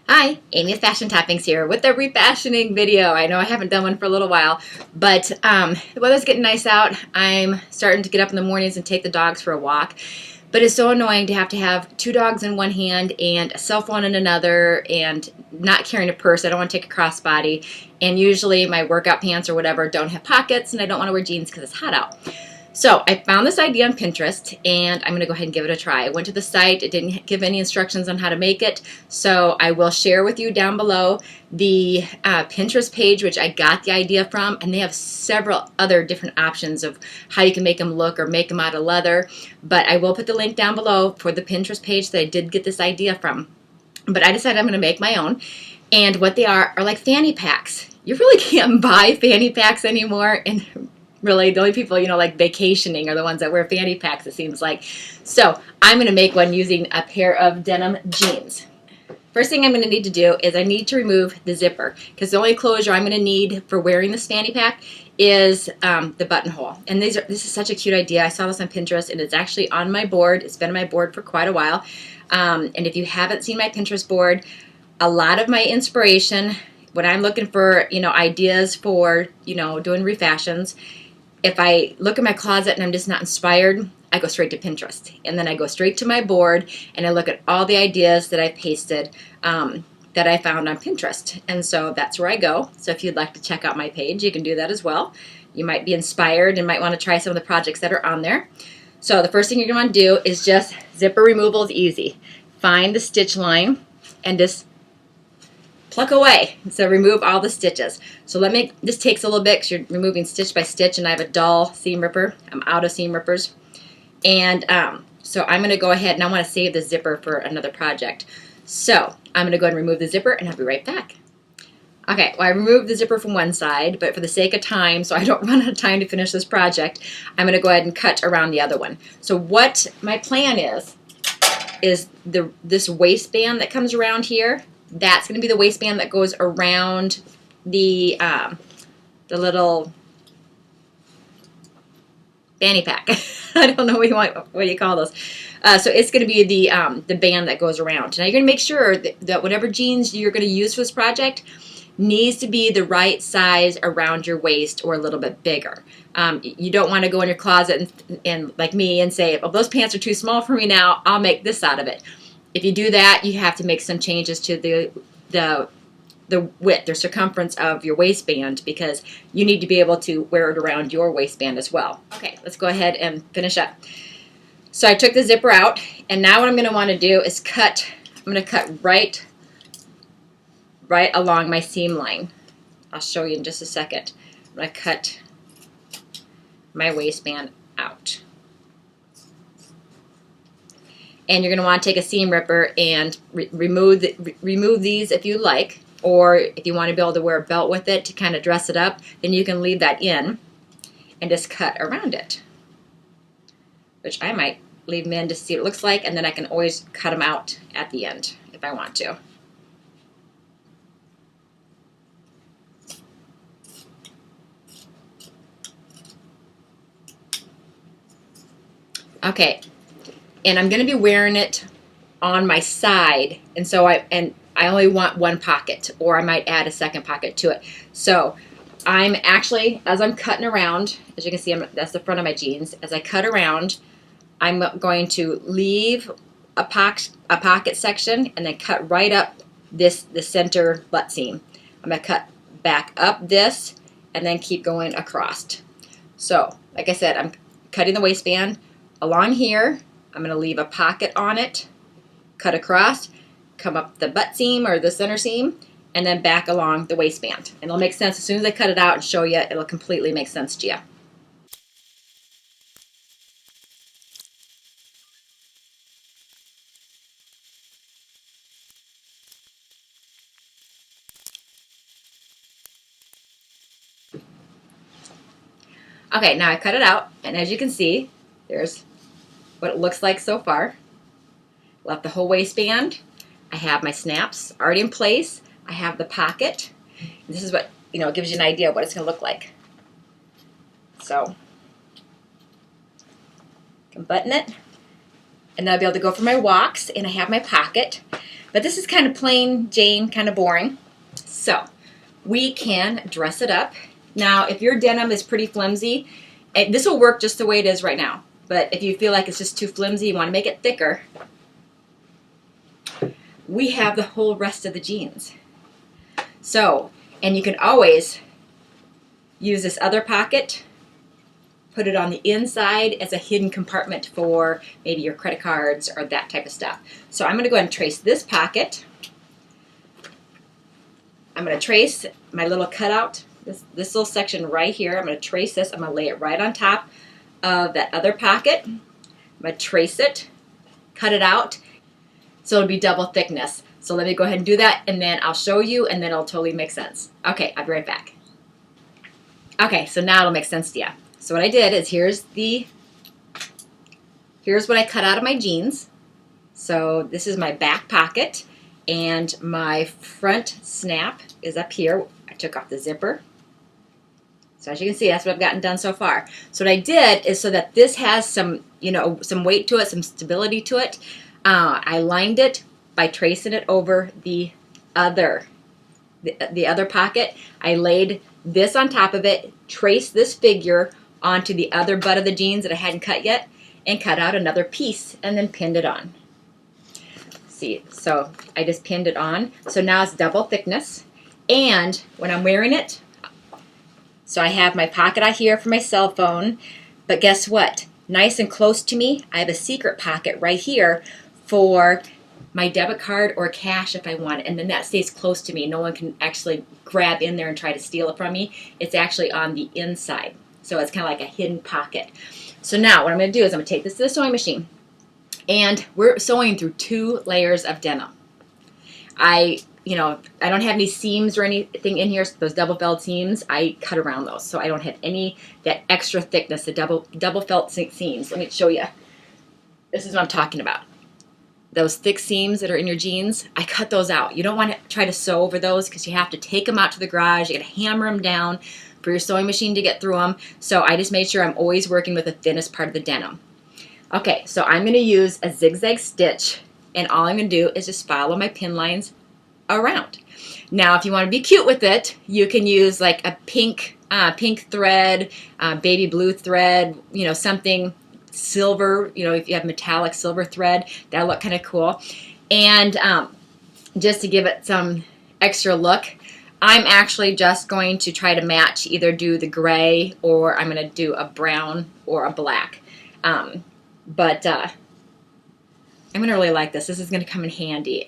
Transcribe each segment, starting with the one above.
Hi, Amy with Fashion Toppings here with a refashioning video. I know I haven't done one for a little while, but the weather's getting nice out. I'm starting to get up in the mornings and take the dogs for a walk. But it's so annoying to have two dogs in one hand and a cell phone in another and not carrying a purse. I don't want to take a crossbody. And usually my workout pants or whatever don't have pockets, and I don't want to wear jeans because it's hot out. So I found this idea on Pinterest, and I'm going to go ahead and give it a try. I went to the site. It didn't give any instructions on how to make it, so I will share with you down below the Pinterest page, which I got the idea from, and they have several other different options of how you can make them look or make them out of leather. But I will put the link down below for the Pinterest page that I did get this idea from. But I decided I'm going to make my own, and what they are like fanny packs. You really can't buy fanny packs anymore, and really, the only people, like vacationing are the ones that wear fanny packs, it seems like. So I'm going to make one using a pair of denim jeans. First thing I'm going to need to do is I need to remove the zipper, because the only closure I'm going to need for wearing this fanny pack is the buttonhole. And this is such a cute idea. I saw this on Pinterest, and it's actually on my board. It's been on my board for quite a while. And if you haven't seen my Pinterest board, a lot of my inspiration, when I'm looking for, ideas for, doing refashions, if I look in my closet and I'm just not inspired, I go straight to Pinterest. And then I go straight to my board and I look at all the ideas that I pasted that I found on Pinterest. And so that's where I go. So if you'd like to check out my page, you can do that as well. You might be inspired and might want to try some of the projects that are on there. So the first thing you're going to want to do is just zipper removal is easy. Find the stitch line and just pluck away. So remove all the stitches. So this takes a little bit because you're removing stitch by stitch, and I have a dull seam ripper. I'm out of seam rippers. And so I'm going to go ahead, and I want to save the zipper for another project. So I'm going to go ahead and remove the zipper, and I'll be right back. Okay, well, I removed the zipper from one side, but for the sake of time, so I don't run out of time to finish this project, I'm going to go ahead and cut around the other one. So what my plan is this waistband that comes around here. That's going to be the waistband that goes around the little fanny pack. I don't know what you call those. So it's going to be the band that goes around. Now you're going to make sure that whatever jeans you're going to use for this project needs to be the right size around your waist or a little bit bigger. You don't want to go in your closet and like me and say, oh, those pants are too small for me now, I'll make this out of it. If you do that, you have to make some changes to the width or circumference of your waistband, because you need to be able to wear it around your waistband as well. Okay, let's go ahead and finish up. So I took the zipper out, and now what I'm going to want to do is cut. I'm going to cut right along my seam line. I'll show you in just a second. I'm going to cut my waistband out. And you're going to want to take a seam ripper and remove these if you like, or if you want to be able to wear a belt with it to kind of dress it up, then you can leave that in and just cut around it, which I might leave them in to see what it looks like, and then I can always cut them out at the end if I want to. Okay. And I'm going to be wearing it on my side, and so I only want one pocket, or I might add a second pocket to it. So I'm actually, as I'm cutting around, as you can see, that's the front of my jeans. As I cut around, I'm going to leave a pocket section and then cut right up the center butt seam. I'm going to cut back up this and then keep going across. So like I said, I'm cutting the waistband along here. I'm going to leave a pocket on it, cut across, come up the butt seam or the center seam, and then back along the waistband. And it'll make sense as soon as I cut it out and show you, it'll completely make sense to you. Okay, now I cut it out, and as you can see, there's what it looks like so far. Left the whole waistband. I have my snaps already in place. I have the pocket. This is what, gives you an idea of what it's going to look like. So, I can button it, and then I'll be able to go for my walks, and I have my pocket. But this is kind of plain Jane, kind of boring. So we can dress it up. Now, if your denim is pretty flimsy, this will work just the way it is right now. But if you feel like it's just too flimsy, you want to make it thicker, we have the whole rest of the jeans. So, and you can always use this other pocket, put it on the inside as a hidden compartment for maybe your credit cards or that type of stuff. So I'm going to go ahead and trace this pocket. I'm going to trace my little cutout, this little section right here. I'm going to trace this. I'm going to lay it right on top of that other pocket. I'm going to trace it, cut it out, so it'll be double thickness. So let me go ahead and do that, and then I'll show you, and then it'll totally make sense. Okay, I'll be right back. Okay, so now it'll make sense to you. So what I did is here's what I cut out of my jeans. So this is my back pocket, and my front snap is up here. I took off the zipper. So as you can see, that's what I've gotten done so far. So what I did is so that this has some, some weight to it, some stability to it, I lined it by tracing it over the other pocket. I laid this on top of it, traced this figure onto the other butt of the jeans that I hadn't cut yet, and cut out another piece and then pinned it on. See, so I just pinned it on. So now it's double thickness. And when I'm wearing it, so I have my pocket out here for my cell phone, but guess what? Nice and close to me, I have a secret pocket right here for my debit card or cash if I want it, and then that stays close to me. No one can actually grab in there and try to steal it from me. It's actually on the inside, so it's kind of like a hidden pocket. So now what I'm going to do is I'm going to take this to the sewing machine, and we're sewing through 2 layers of denim. I don't have any seams or anything in here, so those double felt seams, I cut around those, so I don't have any that extra thickness, the double felt seams. Let me show you. This is what I'm talking about. Those thick seams that are in your jeans, I cut those out. You don't want to try to sew over those because you have to take them out to the garage. You got to hammer them down for your sewing machine to get through them. So I just made sure I'm always working with the thinnest part of the denim. Okay, so I'm going to use a zigzag stitch, and all I'm going to do is just follow my pin lines around. Now, if you want to be cute with it, you can use like a pink thread, baby blue thread, something silver, if you have metallic silver thread, that'll look kind of cool. And just to give it some extra look, I'm actually just going to try to match, either do the gray or I'm going to do a brown or a black. But I'm going to really like this. This is going to come in handy,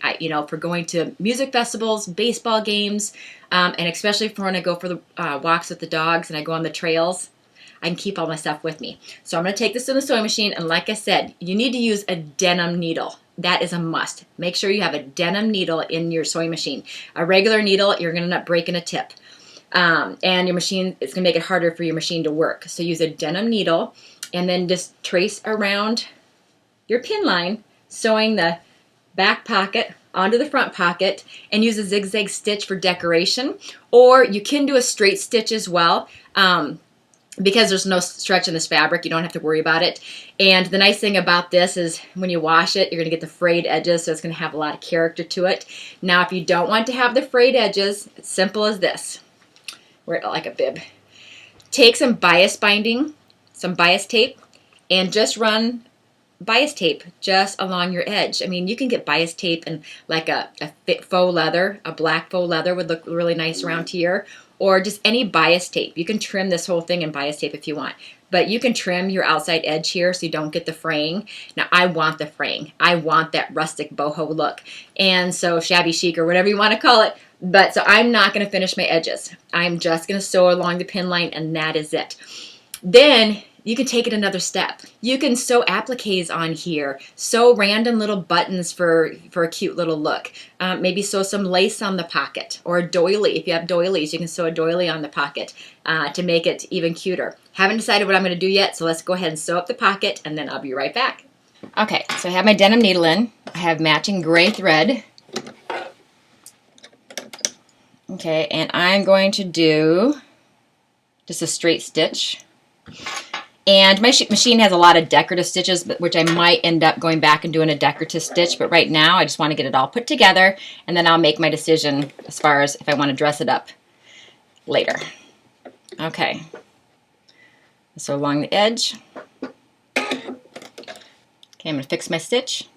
for going to music festivals, baseball games, and especially for when I go for the walks with the dogs and I go on the trails. I can keep all my stuff with me. So I'm going to take this to the sewing machine, and like I said, you need to use a denim needle. That is a must. Make sure you have a denim needle in your sewing machine. A regular needle, you're going to end up breaking a tip. And your machine, it's going to make it harder for your machine to work. So use a denim needle, and then just trace around your pin line, sewing the back pocket onto the front pocket, and use a zigzag stitch for decoration. Or you can do a straight stitch as well. Because there's no stretch in this fabric, you don't have to worry about it. And the nice thing about this is when you wash it, you're going to get the frayed edges, so it's going to have a lot of character to it. Now, if you don't want to have the frayed edges, it's simple as this. Wear it like a bib. Take some bias binding, some bias tape, and just run bias tape just along your edge. I mean, you can get bias tape in like a faux leather, a black faux leather would look really nice around here, or just any bias tape. You can trim this whole thing in bias tape if you want, but you can trim your outside edge here so you don't get the fraying. Now, I want the fraying. I want that rustic boho look, and so shabby chic or whatever you want to call it. But so I'm not going to finish my edges. I'm just going to sew along the pin line, and that is it. Then you can take it another step. You can sew appliques on here, sew random little buttons for a cute little look. Maybe sew some lace on the pocket, or a doily. If you have doilies, you can sew a doily on the pocket to make it even cuter. Haven't decided what I'm going to do yet, so let's go ahead and sew up the pocket, and then I'll be right back. Okay, so I have my denim needle in. I have matching gray thread. Okay, and I'm going to do just a straight stitch. And my machine has a lot of decorative stitches, which I might end up going back and doing a decorative stitch. But right now, I just want to get it all put together, and then I'll make my decision as far as if I want to dress it up later. Okay. So along the edge. Okay, I'm going to fix my stitch.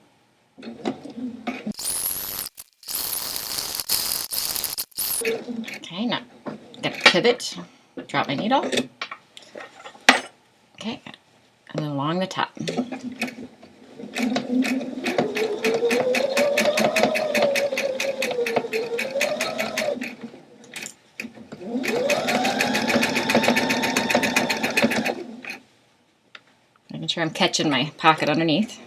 Okay, now I'm going to pivot, drop my needle. Okay, and then along the top. Making sure I'm catching my pocket underneath.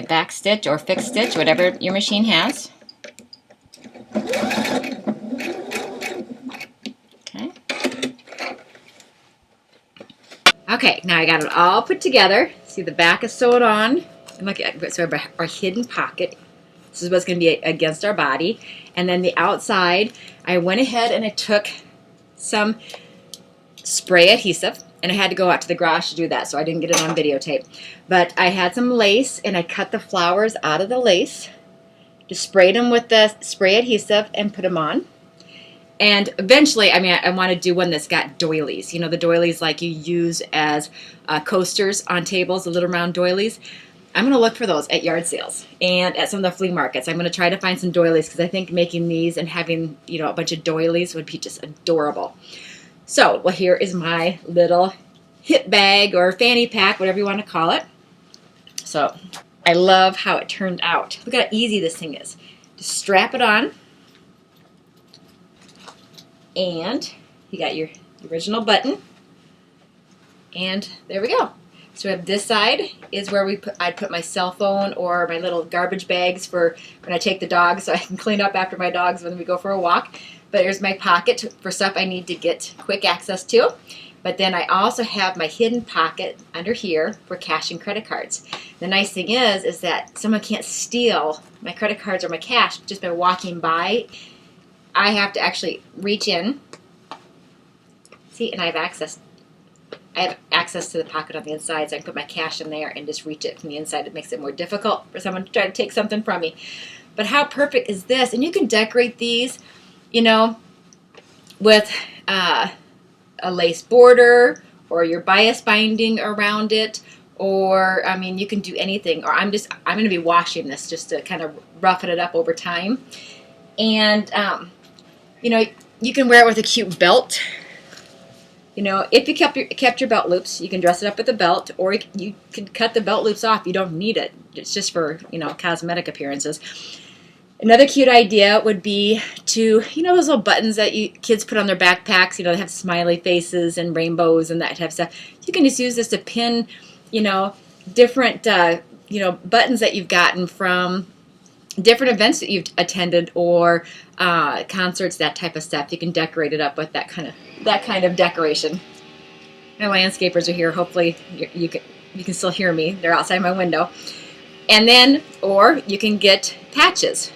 Back stitch or fixed stitch, whatever your machine has. Okay. Okay, now I got it all put together. See, the back is sewed on. And look at so our hidden pocket. This is what's going to be against our body. And then the outside, I went ahead and I took some spray adhesive. And I had to go out to the garage to do that, so I didn't get it on videotape. But I had some lace, and I cut the flowers out of the lace, just sprayed them with the spray adhesive, and put them on. And eventually, I want to do one that's got doilies. You know, the doilies like you use as coasters on tables, the little round doilies. I'm going to look for those at yard sales and at some of the flea markets. I'm going to try to find some doilies because I think making these and having, you know, a bunch of doilies would be just adorable. So, well, here is my little hip bag or fanny pack, whatever you want to call it. So, I love how it turned out. Look how easy this thing is. Just strap it on. And you got your original button. And there we go. So we have this side is where I'd put my cell phone or my little garbage bags for when I take the dogs so I can clean up after my dogs when we go for a walk. But here's my pocket for stuff I need to get quick access to. But then I also have my hidden pocket under here for cash and credit cards. The nice thing is that someone can't steal my credit cards or my cash just by walking by. I have to actually reach in. See, and I have access to the pocket on the inside, so I can put my cash in there and just reach it from the inside. It makes it more difficult for someone to try to take something from me. But how perfect is this? And you can decorate these, you know, with a lace border or your bias binding around it, or I mean, you can do anything. Or I'm going to be washing this just to kind of roughen it up over time. And you know, you can wear it with a cute belt. You know, if you kept your belt loops, you can dress it up with a belt, or you can cut the belt loops off. You don't need it. It's just for, you know, cosmetic appearances. Another cute idea would be to, you know, those little buttons that kids put on their backpacks, you know, they have smiley faces and rainbows and that type of stuff. You can just use this to pin, you know, different, you know, buttons that you've gotten from different events that you've attended or concerts, that type of stuff. You can decorate it up with that kind of decoration. My landscapers are here. Hopefully you can still hear me. They're outside my window. And then, or you can get patches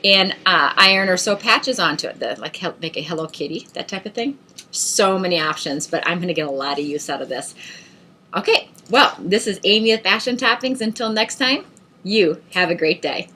and iron or sew patches onto it, like make a Hello Kitty, that type of thing. So many options, but I'm going to get a lot of use out of this. Okay, well, this is Amy with Fashion Toppings. Until next time, you have a great day.